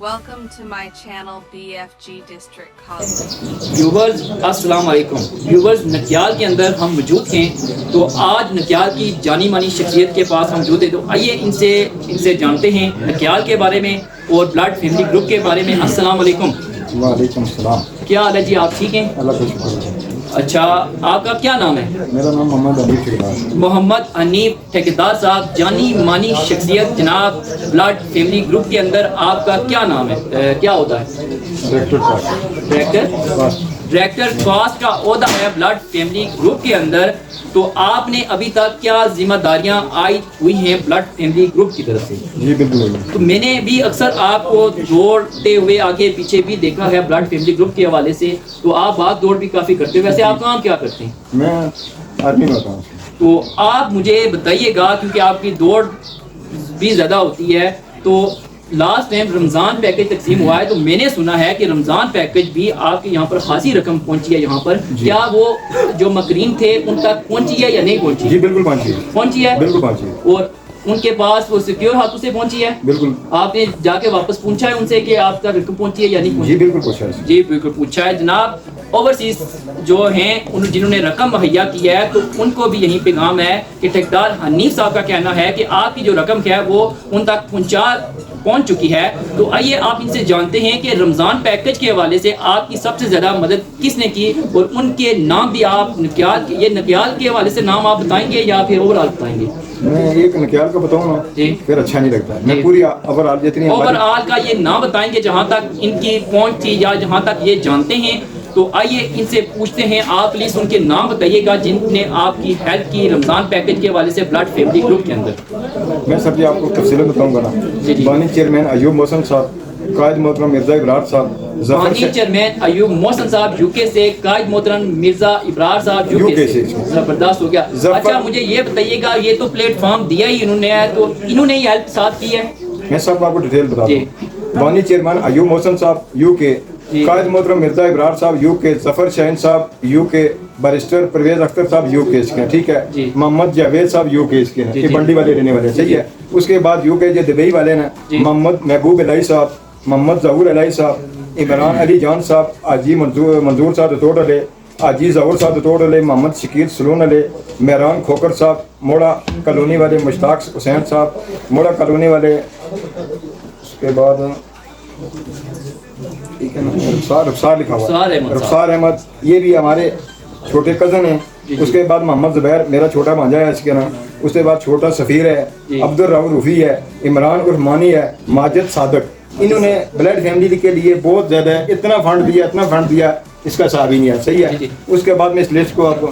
Welcome to my channel BFG District College. Viewers السلام علیکم viewers, Nakyal کے اندر ہم موجود ہیں تو آج نکیال کی جانی مانی شخصیت کے پاس ہم موجود ہیں، تو آئیے ان سے جانتے ہیں نکیال کے بارے میں اور بلڈ فیملی گروپ کے بارے میں۔ السلام علیکم۔ وعلیکم السلام۔ کیا حال ہے جی؟ آپ ٹھیک ہیں؟ اللہ کا شکر ہے۔ اچھا، آپ کا کیا نام ہے؟ میرا نام محمد حنیف ٹھیکیدار۔ محمد حنیف ٹھیکیدار صاحب، جانی مانی شخصیت جناب، بلڈ فیملی گروپ کے اندر آپ کا کیا نام ہے؟ کیا ہوتا ہے؟ ڈائریکٹر کاسٹ کا عہدہ ہے بلڈ فیملی گروپ کے اندر۔ تو آپ نے ابھی تک کیا ذمہ داریاں عائد ہوئی ہیں بلڈ فیملی گروپ کی طرف سے؟ جی بالکل۔ تو میں نے بھی اکثر آپ کو دوڑتے ہوئے آگے پیچھے بھی دیکھا ہے بلڈ فیملی گروپ کے حوالے سے، تو آپ بھاگ دوڑ بھی کافی کرتے ہیں۔ ویسے آپ کام کیا کرتے ہیں؟ میں آرمی میں ہوتا ہوں۔ تو آپ مجھے بتائیے گا، کیونکہ آپ کی دوڑ بھی زیادہ ہوتی ہے، تو لاسٹ ٹائم رمضان پیکج تقسیم ہوا ہے، تو میں نے سنا ہے کہ رمضان پیکج بھی آپ کے یہاں پر خاصی رقم پہنچی ہے یہاں پر۔ کیا وہ جو مقررین تھے ان تک پہنچی ہے یا نہیں پہنچی؟ جی بالکل پہنچی ہے۔ پہنچی ہے؟ بالکل پہنچی ہے۔ اور ان کے پاس وہ سیکیور ہاتھوں سے پہنچی ہے؟ بالکل۔ آپ نے جا کے واپس پوچھا ہے ان سے کہ آپ کا رقم پہنچی ہے یا نہیں پہنچی؟ جی بالکل پوچھا ہے۔ جی بالکل پوچھا ہے جناب۔ اوورسیز جو ہیں جنہوں نے رقم مہیا کی ہے، تو ان کو بھی یہی پیغام ہے کہ ٹھیکیدار حنیف صاحب کا کہنا ہے کہ آپ کی جو رقم ہے وہ ان تک پہنچ چکی ہے۔ تو آئیے آپ ان سے جانتے ہیں کہ رمضان پیکج کے حوالے سے آپ کی سب سے زیادہ مدد کس نے کی، اور ان کے نام بھی آپ نکیال کے حوالے سے نام آپ بتائیں گے یا پھر اوور آل بتائیں گے؟ میں ایک نکیال کا بتاؤں نا، جی پھر اچھا نہیں لگتا ہے۔ میں پوری اوور آل جتنی اوور آل کا یہ نام بتائیں گے جہاں تک ان کی پہنچ تھی یا جہاں تک یہ جانتے ہیں۔ تو آئیے ان سے پوچھتے ہیں، آپ پلیز ان کے نام بتائیے گا جن نے آپ کی ہیلپ کی رمضان پیکج کے حوالے سے بلڈ فیملی گروپ کے اندر۔ میں سب آپ کو تفصیل بتاؤں گا نا۔ بانی چیئرمین ایوب محسن صاحب، قائد محترم مرزا ابرار صاحب، بانی چیئرمین ایوب محسن صاحب یو کے سے، قائد محترم مرزا ابرار صاحب یو کے سے۔ زبردست ہو گیا۔ اچھا مجھے یہ بتائیے گا، یہ تو پلیٹ فارم دیا ہی انہوں نے ہے، تو انہوں نے ہی ہیلپ ساتھ کی ہے؟ میں سب آپ کو ڈیٹیل بتا دوں۔ بانی چیئرمین ایوب محسن صاحب یو کے، قائد محترم مرزا ابرار صاحب یو کے، ظفر شاہین صاحب یو کے، بیرسٹر پرویز اختر صاحب یو کے اس کے، ٹھیک ہے، محمد جاوید صاحب یو کے اس کے، یہ بنڈی والے رہنے والے، صحیح ہے۔ اس کے بعد یو کے جو دبئی والے نا، محمد محبوب الہی صاحب، محمد ظہور الہی صاحب، عمران علی جان صاحب، حاجی منظور صاحب توڑ علیہ، حاجی ظہور صاحب توڑ علیہ، محمد شکیر سلون علیہ، مہران کھوکر صاحب، موڑا کالونی والے، مشتاق حسین صاحب موڑا کالونی والے۔ اس کے بعد رفسار لکھا ہوا ہے، رفسار احمد، یہ بھی ہمارے چھوٹے کزن ہیں۔ اس کے بعد محمد زبیر میرا چھوٹا بھانجا ہے اس کے نام۔ اس کے بعد چھوٹا سفیر ہے، عبد الرحمان روفی ہے، عمران عثمانی ہے، ماجد صادق۔ انہوں نے بلڈ فیملی کے لیے بہت زیادہ اتنا فنڈ دیا اس کا حساب ہی نہیں ہے، صحیح ہے۔ اس کے بعد میں اس لسٹ کو آپ کو،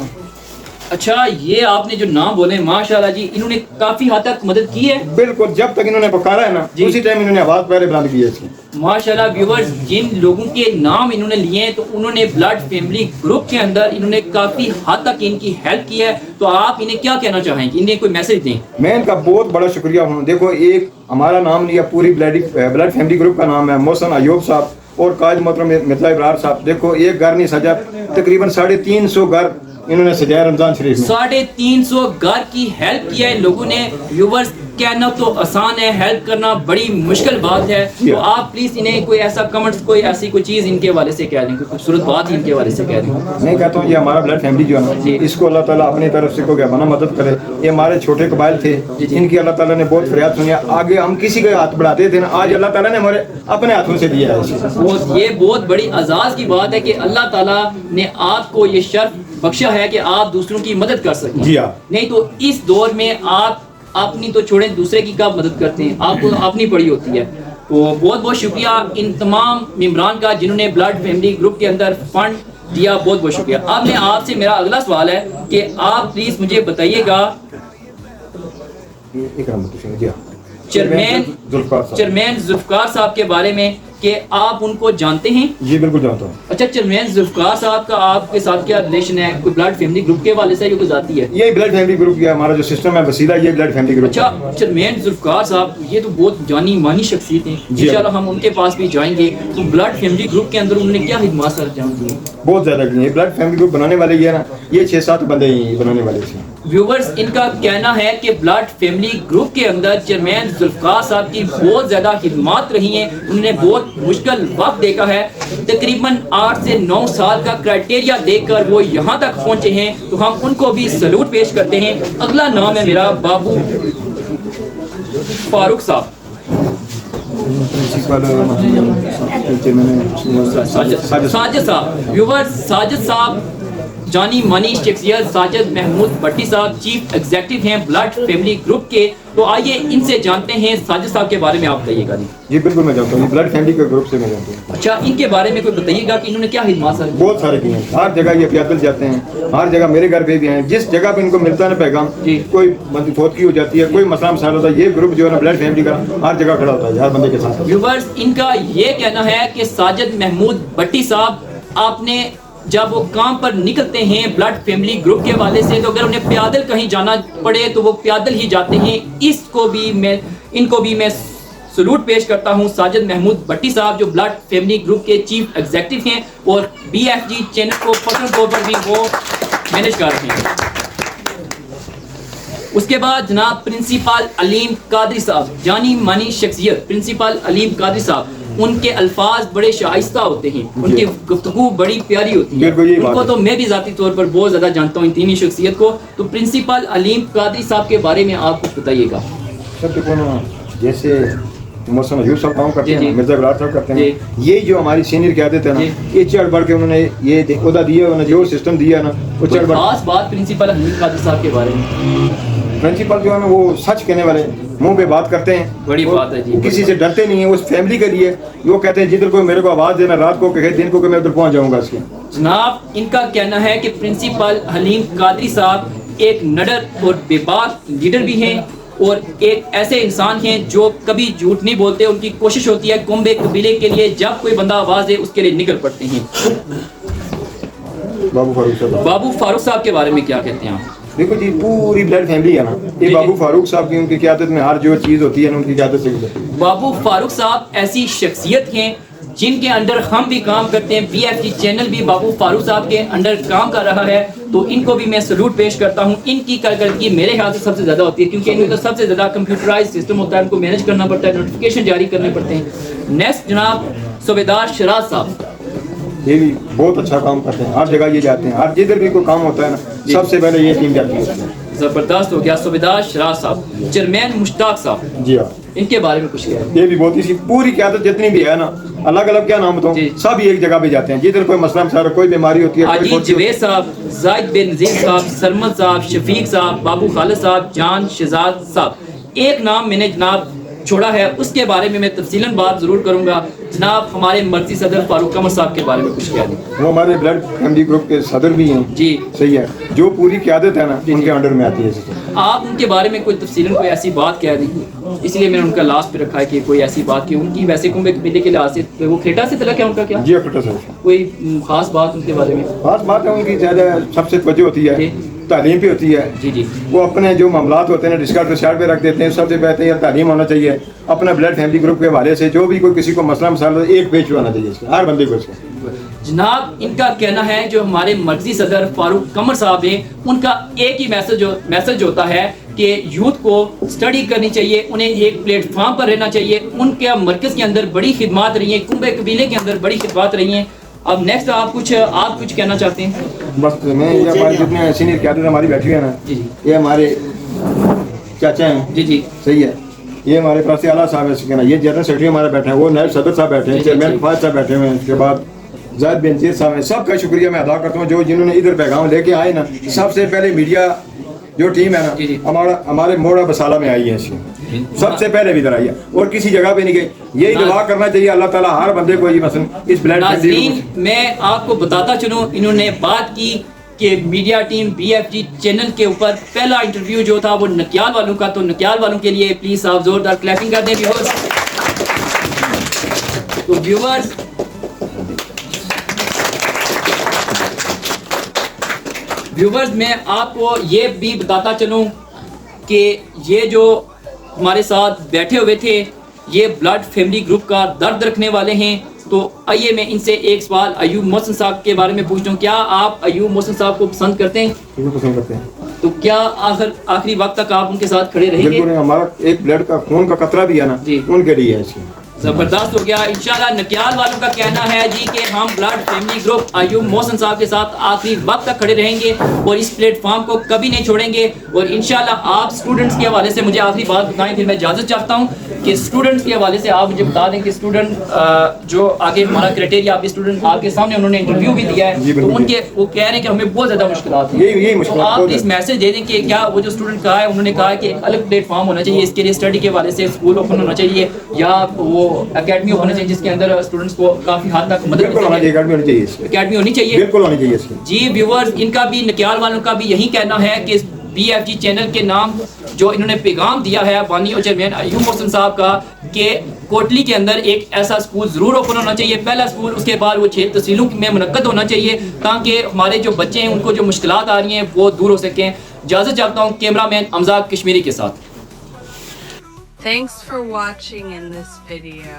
اچھا یہ آپ نے جو نام بولے ماشاءاللہ جی، انہوں نے کافی حد تک مدد کی ہے۔ بالکل، جب تک انہوں نے پکارا ہے نا اسی ٹائم انہوں نے آواز پہلے بلند کی ہے اس کی۔ ماشاءاللہ ویورز، جن لوگوں کے نام انہوں نے لیے ہیں تو انہوں نے بلڈ فیملی گروپ کے اندر انہوں نے کافی حد تک ان کی ہیلپ کی ہے۔ تو آپ انہیں کیا کہنا چاہیں گے؟ انہیں کوئی میسج دیں۔ میں ان کا بہت بڑا شکریہ ہوں۔ دیکھو، ایک ہمارا نام لیا، پوری بلڈ فیملی گروپ کا نام ہے محسن ایوب صاحب اور قائد محترم مرزا ابرار صاحب۔ دیکھو ایک گھر نہیں سجا، تقریباً 350 گھر انہوں نے سجایا رمضان شریف میں۔ 350 گھر کی ہیلپ کیا ہے لوگوں نے۔ ویورز، کہنا تو آسان ہے، ہیلپ کرنا بڑی مشکل بات ہے۔ تو آپ پلیز انہیں کوئی ایسا کمنٹس، کوئی ایسی کوئی چیز ان کے حوالے سے کہہ دیں، کوئی خوبصورت بات ہی ان کے حوالے سے کہہ دیں۔ میں کہتا ہوں یہ ہمارا بلڈ فیملی جو ہے نا، اس کو اللہ تعالیٰ اپنی طرف سے کوئی بنا مدد کرے۔ یہ ہمارے چھوٹے قبائل تھے، ان کی اللہ تعالیٰ نے بہت فریاد سنی۔ آگے ہم کسی کے ہاتھ بڑھاتے تھے نا، آج اللہ تعالیٰ نے ہمارے اپنے ہاتھوں سے دیا ہے۔ یہ بہت بڑی اعزاز کی بات ہے کہ اللہ تعالیٰ نے آپ کو یہ شرف بخشا ہے کہ آپ دوسروں کی مدد کر سکیں۔ جی ہاں، نہیں تو اس دور میں آپ اپنی تو چھوڑیں، دوسرے کی کب مدد کرتے ہیں؟ آپ کو اپنی پڑی ہوتی ہے۔ تو بہت بہت شکریہ ان تمام ممبران کا جنہوں نے بلڈ فیملی گروپ کے اندر فنڈ دیا، بہت بہت شکریہ۔ اب میں آپ سے میرا اگلا سوال ہے کہ آپ پلیز مجھے بتائیے گا، چیئرمین ذوالفقار صاحب کے بارے میں کہ آپ ان کو جانتے ہیں؟ جی بالکل جانتا ہوں۔ اچھا، چیئرمین ذوالفقار صاحب کا آپ کے ساتھ کیا ریلیشن ہے؟ کوئی بلڈ فیملی گروپ کے حوالے سے یا کوئی ذاتی ہے؟ یہ بلڈ فیملی گروپ کیا ہمارا جو سسٹم ہے وسیلہ، یہ بلڈ فیملی گروپ۔ اچھا چیئرمین ذوالفقار صاحب یہ تو بہت جانی مانی شخصیت ہیں، انشاءاللہ ہم ان کے پاس بھی جائیں گے۔ تو بلڈ فیملی گروپ کے اندر انہوں نے کیا خدمات سر انجام دی؟ بہت زیادہ کی ہیں۔ بلڈ فیملی گروپ بنانے والے یہ نا، یہ 6-7 بندے ہی بنانے والے تھے۔ ویورز ان کا کہنا ہے کہ بلڈ فیملی گروپ کے اندر چیئرمین ذوالفقار صاحب کی بہت زیادہ خدمات رہی ہیں, انہوں نے بہت مشکل وقت دیکھا ہے, تقریباً 8 سے 9 سال کا کرائٹیریا دیکھ کر وہ یہاں تک پہنچے ہیں, تو ہم ان کو بھی سلوٹ پیش کرتے ہیں. اگلا نام ہے میرا بابو فاروق صاحب. ساجد صاحب, ویورز ساجد صاحب جانی مانی شخصیت ساجد محمود بٹی صاحب چیف ایگزیکٹو ہیں بلڈ فیملی گروپ کے. تو آئیے ان سے جانتے ہیں ساجد صاحب کے بارے میں آپ بتائیے گا. جی بالکل میں جانتا ہوں, بلڈ فیملی کے گروپ سے میں جانتا ہوں. اچھا, ان کے بارے میں کوئی بتائیے گا کہ انہوں نے کیا خدمات سر؟ بہت سارے کیے ہیں, ہر جگہ یہ پیدل جاتے ہیں, ہر جگہ میرے گھر پہ بھی ہیں, جس جگہ پہ ان کو ملتا ہے نا پیغام, کوئی بندی فوتگی ہو جاتی ہے, کوئی مسئلہ مسائل ہوتا ہے, یہ گروپ جو ہے نا بلڈ فیملی کا ہر جگہ کھڑا ہوتا ہے ہر بندے کے ساتھ. ویورز ان کا یہ کہنا ہے کہ ساجد محمود بٹی صاحب آپ نے جب وہ کام پر نکلتے ہیں بلڈ فیملی گروپ کے حوالے سے, تو اگر انہیں پیادل کہیں جانا پڑے تو وہ پیادل ہی جاتے ہیں. ان کو بھی میں سلوٹ پیش کرتا ہوں. ساجد محمود بٹی صاحب جو بلڈ فیملی گروپ کے چیف ایگزیکٹو ہیں اور BFG چینل کو پرسنل طور پر بھی وہ مینیج کر رہے ہیں. اس کے بعد جناب پرنسپل علیم قادری صاحب, جانی مانی شخصیت پرنسپل علیم قادری صاحب, ان کے الفاظ بڑے شائستہ ہوتے ہیں, ان کی گفتگو بڑی پیاری ہوتی ہے. ان کو تو میں بھی ذاتی طور پر بہت زیادہ جانتا ہوں ان تینی شخصیت کو. تو پرنسپل علیم قادری صاحب کے بارے میں آپ کچھ بتائیے گا. جیسے محسن ایوب صاحب کام کرتے ہیں, مرزا ابرار صاحب کرتے ہیں, یہ جو ہماری سینئر قیادت ہے نا, یہ چڑھ بڑھ کے انہوں نے یہ عہدہ دیا, انہوں نے جو سسٹم دیا نا, وہ چڑھ بڑھ. خاص بات پرنسپل علیم قادری صاحب کے بارے میں, پرنسپل جو ہے نا وہ سچ کہنے والے, منہ پہ بات کرتے ہیں, بڑی بات ہے جی, وہ کسی سے ڈرتے نہیں ہیں. اس فیملی کے لیے وہ کہتے ہیں جدھر کوئی میرے کو آواز دینا رات کو کہ دن کو کہ میں ادھر پہنچ جاؤں گا. اس کے جناب ان کا کہنا ہے کہ پرنسپل حلیم قادری صاحب ایک نڈر اور بے باک لیڈر بھی ہیں اور ایک ایسے انسان ہیں جو کبھی جھوٹ نہیں بولتے. ان کی کوشش ہوتی ہے کنبے قبیلے کے لیے جب کوئی بندہ آواز دے اس کے لیے نکل پڑتے ہیں. بابو فاروق صاحب کے بارے میں کیا کہتے ہیں آپ؟ دیکھو جی, پوری بلڈ فیملی ہے نا, یہ بابو فاروق صاحب کی ان کی قیادت میں ہر جو چیز ہوتی ہے نا ان کی قیادت سے گزرتی ہے. بابو فاروق صاحب ایسی شخصیت ہیں جن کے انڈر ہم بھی کام کرتے ہیں. BFG چینل بھی بابو فاروق صاحب کے انڈر کام کر رہا ہے, تو ان کو بھی میں سلوٹ پیش کرتا ہوں. ان کی کارکردگی میرے خیال سے سب سے زیادہ ہوتی ہے کیونکہ ان کو سب سے زیادہ کمپیوٹرائز سسٹم ہوتا ہے, ان کو مینیج کرنا پڑتا ہے, نوٹیفیکیشن جاری کرنے پڑتے ہیں. نیکسٹ جناب صوبیدار شراز صاحب, یہ بھی بہت اچھا کام کرتے ہیں, ہر جگہ یہ جاتے ہیں, ہر جدھر بھی کوئی کام ہوتا ہے نا سب سے پہلے یہ ٹیم جاتی ہے. زبردست ہو گیا. صوبیدار شراز صاحب. چیئرمین مشتاق صاحب, جی ہاں, ان کے بارے میں کچھ ہے. یہ بھی بہت ہی پوری قیادت جتنی بھی ہے نا, الگ الگ کیا نام بتاؤں, سب ایک جگہ پہ جاتے ہیں جدھر کوئی مسئلہ مسائل کوئی بیماری ہوتی ہے. عاجز جوید صاحب, زاہد بن نذیر صاحب, سرمد صاحب, شفیق صاحب, بابو خالد صاحب, جان شہزاد صاحب. ایک نام میں نے جناب چھوڑا ہے, اس کے بارے میں میں تفصیلاً بات ضرور کروں گا. جناب ہمارے مرکزی صدر فاروق قمر صاحب کے بارے میں کچھ کہہ دیں. وہ ہمارے بلڈ فیملی گروپ کے صدر بھی ہیں. جی صحیح ہے, جو پوری قیادت ہے نا ان کے انڈر میں آتی ہے. آپ ان کے بارے میں کوئی تفصیلاً کوئی ایسی بات کہہ دیں, اس لیے میں نے ان کا لاسٹ پہ رکھا ہے کہ کوئی ایسی بات کہ ان کی ویسے کنبے قبیلے کے لحاظ سے وہ کھیٹا سے تلق ہے ان کا کیا؟ جی کھیٹا سے. کوئی خاص بات ان کے بارے میں؟ خاص بات ہے ان کی زیادہ سب سے توجہ ہوتی ہے تعلیم پہ ہوتی ہے. جی جی, وہ اپنے جو معاملات ہوتے ہیں ڈسکارڈ پہ رکھ دیتے ہیں. سب سے بہتر یہ تعلیم ہونا چاہیے اپنا بلڈ فیملی گروپ کے حوالے سے. جو بھی کوئی کسی کو مسئلہ مسائل ایک پیج ہونا چاہیے اس کا, ہر بندے کو اس کا. جناب ان کا کہنا ہے جو ہمارے مرکزی صدر فاروق قمر صاحب ہیں, ان کا ایک ہی میسج ہوتا ہے کہ یوتھ کو اسٹڈی کرنی چاہیے, انہیں ایک پلیٹ فارم پر رہنا چاہیے. ان کے مرکز کے اندر بڑی خدمات رہی ہیں, کنبے قبیلے کے اندر بڑی خدمات رہی ہیں. اب نیکسٹ آپ کچھ کہنا چاہتے ہیں؟ بس میں یہ ہمارے جتنے سینئر قیادت ہماری بیٹھی ہوئی ہے نا, یہ ہمارے چاچا ہیں. جی جی صحیح ہے. یہ ہمارے پاس اعلیٰ صاحب ہے, یہ جنرل سیکرٹری ہمارا بیٹھے ہیں, وہ نائب صدر صاحب بیٹھے ہیں, چیئرمین فاضل صاحب بیٹھے ہوئے ہیں. اس کے بعد زاہد بن نذیر صاحب ہیں. سب کا شکریہ میں ادا کرتا ہوں جو جنہوں نے ادھر پیغام لے کے آئے نا. سب سے پہلے میڈیا جو ٹیم ہے نا ہمارے موڑا بسالہ میں آئی ہے, اس کی سب سے پہلے بھی ادھر آئی ہے اور کسی جگہ پہ نہیں گئی. یہی دعا کرنا چاہیے اللہ تعالیٰ ہر بندے کو یہ مثلا اس بلڈ ناظرین میں آپ کو بتاتا چلوں, انہوں نے بات کی کہ میڈیا ٹیم BFG چینل کے اوپر پہلا انٹرویو جو تھا وہ نکیال والوں کا, تو نکیال والوں کے لیے پلیز آپ زوردار کلیپنگ کر دیں ویورز. تو ویورز میں آپ کو یہ بھی بتاتا چلوں کہ یہ جو ہمارے ساتھ بیٹھے ہوئے تھے یہ بلڈ فیملی گروپ کا درد رکھنے والے ہیں. تو آئیے میں ان سے ایک سوال ایوب محسن صاحب کے بارے میں پوچھتا ہوں. کیا آپ ایوب محسن صاحب کو پسند کرتے ہیں؟ پسند کرتے ہیں. تو کیا آخری وقت تک آپ ان کے ساتھ کھڑے رہیں گے؟ بالکل. ہمارا ایک بلڈ کا خون کا قطرہ بھی ہے نا جی ان کے لیے ہے اس کی. زبردست ہو گیا. انشاءاللہ نکیال والوں کا کہنا ہے جی کہ ہم بلڈ فیملی گروپ ایوب محسن صاحب کے ساتھ آخری وقت تک کھڑے رہیں گے اور اس پلیٹ فارم کو کبھی نہیں چھوڑیں گے. اور انشاءاللہ آپ اسٹوڈنٹس کے حوالے سے مجھے آخری بات بتائیں, پھر میں اجازت چاہتا ہوں کہ اسٹوڈنٹس کے حوالے سے آپ مجھے بتا دیں کہ اسٹوڈنٹ جو آگے ہمارا کرائٹیریا آپ اسٹوڈنٹ آپ کے سامنے انہوں نے انٹرویو بھی دیا ہے, تو ان کے وہ کہہ رہے ہیں کہ ہمیں بہت زیادہ مشکلات ہیں. تو آپ اس میسج دے دیں کہ کیا وہ جو اسٹوڈنٹ کہا ہے انہوں نے کہا ہے کہ ایک الگ پلیٹ فارم ہونا چاہیے اس کے لیے, اسٹڈی کے حوالے سے اسکول اوپن ہونا چاہیے یا وہ اکیڈمی ہونا چاہیے جس کے اندر اسٹوڈنٹس کو کافی حد تک مدد اکیڈمی ہونی چاہیے. بالکل ہونی چاہیے. جی ویورز, ان کا بھی نکیال والوں کا بھی یہی کہنا ہے کہ بی ایف جی چینل کے نام جو انہوں نے پیغام دیا ہے بانی اور چیئرمین ایوب محسن صاحب کا کہ کوٹلی کے اندر ایک ایسا اسکول ضرور اوپن ہونا چاہیے, پہلا اسکول, اس کے بعد وہ 6 تحصیلوں میں منعقد ہونا چاہیے تاکہ ہمارے جو بچے ہیں ان کو جو مشکلات آ رہی ہیں وہ دور ہو سکیں. اجازت چاہتا ہوں کیمرہ مین امزاد کشمیری کے ساتھ. Thanks for watching in this video.